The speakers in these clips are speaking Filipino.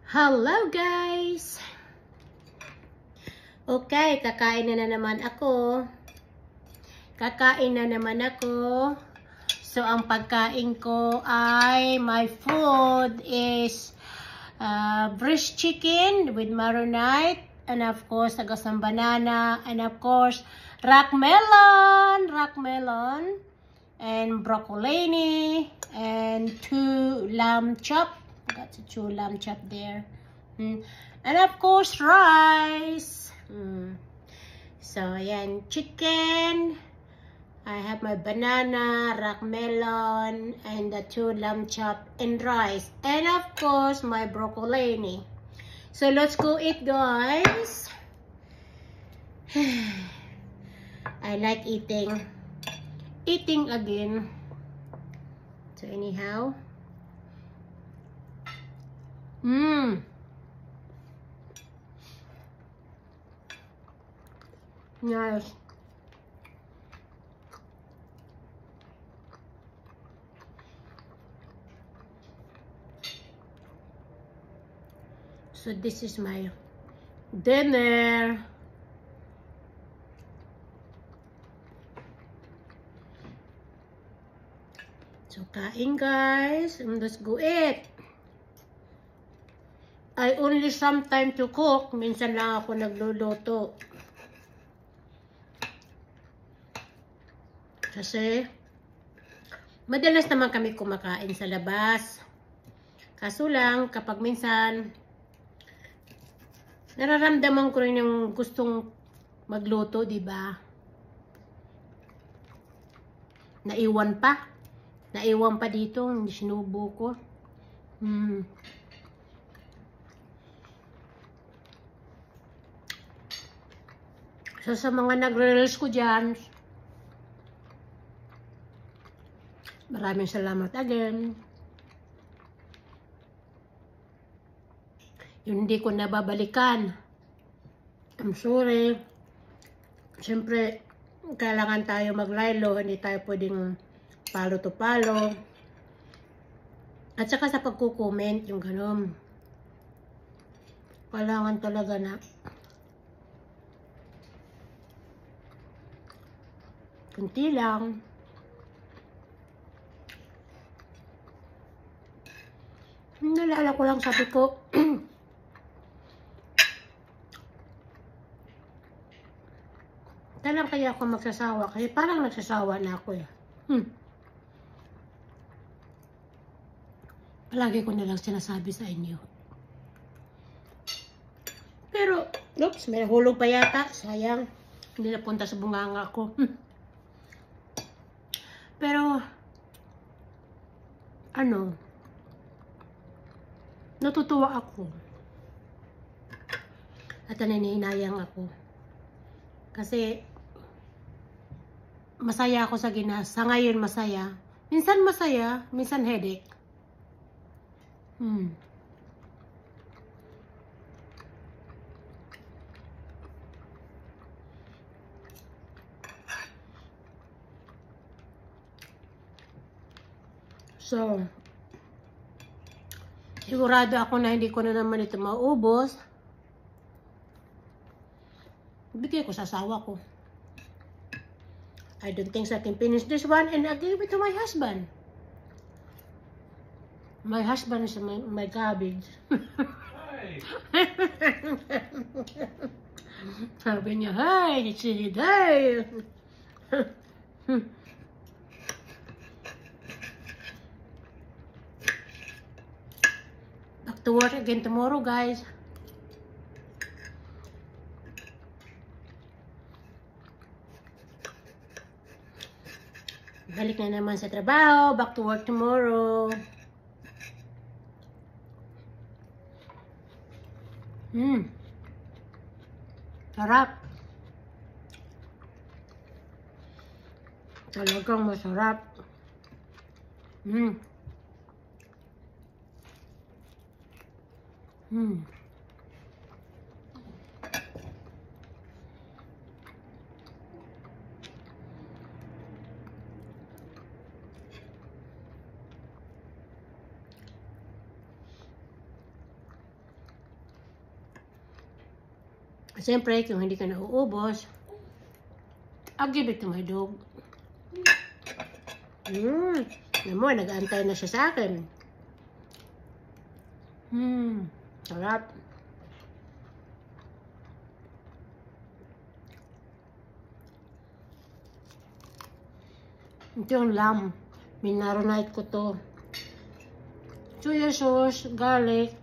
Hello guys! Okay, kakain na naman ako. So, ang pagkain ko ay, my food is breast chicken with marinade. And of course, agasang banana. And of course, rock melon. And broccoli. And 2 lamb chop. Got 2 lamb chop there. And of course, rice. So, ayan, chicken. I have my banana, rock melon, and the 2 lamb chop and rice. And of course, my broccoli. So, let's go eat, guys. I like eating. Eating again. So, anyhow. Nice. So this is my dinner. So kain guys, and let's go eat. I only sometime to cook. Minsan lang ako nagluluto. Kasi, madalas naman kami kumakain sa labas. Kaso lang, kapag minsan, nararamdaman ko rin yung gustong magluto, diba? Naiwan pa dito, hindi sinubo ko. So, sa mga nagre-reels ko dyan, maraming salamat again. Yung hindi ko nababalikan, I'm sorry. Siyempre, kailangan tayo maglaylo, hindi tayo pwedeng palo to palo. At saka sa pagkukomment, yung ganun. Kailangan talaga na kunti lang. Nalala ko lang, sabi ko, kailan kaya ako magsasawa? Kasi parang nagsasawa na ako eh. Palagi ko nalang sinasabi sa inyo. Pero, oops, may hulog pa yata. Sayang, hindi napunta sa bunganga ko. Pero, natutuwa ako. At nanihinayang ako. Kasi, masaya ako sa ngayon masaya. Minsan masaya, minsan headache. So, sigurado ako na hindi ko na naman ito maubos. Bigay ko sa asawa ko. I don't think I can finish this one and I give it to my husband. My husband is my cabbage. Hey. Sabi niya, hi, it's a day. Back to work again tomorrow, guys. Balik na naman sa trabaho. Back to work tomorrow. Sarap. Talagang masarap. Siyempre, kung hindi ka nauubos, I'll give it to my dog. Alam mo, nag-aantay na siya sa akin. Sarap. Ito yung lamb. Minarinate ko to. Soya sauce, garlic,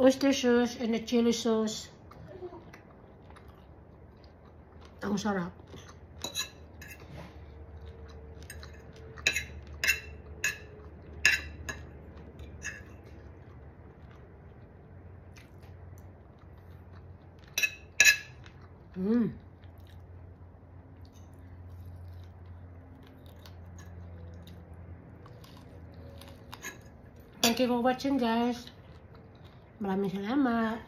oyster sauce, and a chili sauce. Ang sarap. Thank you for watching, guys. Maraming salamat.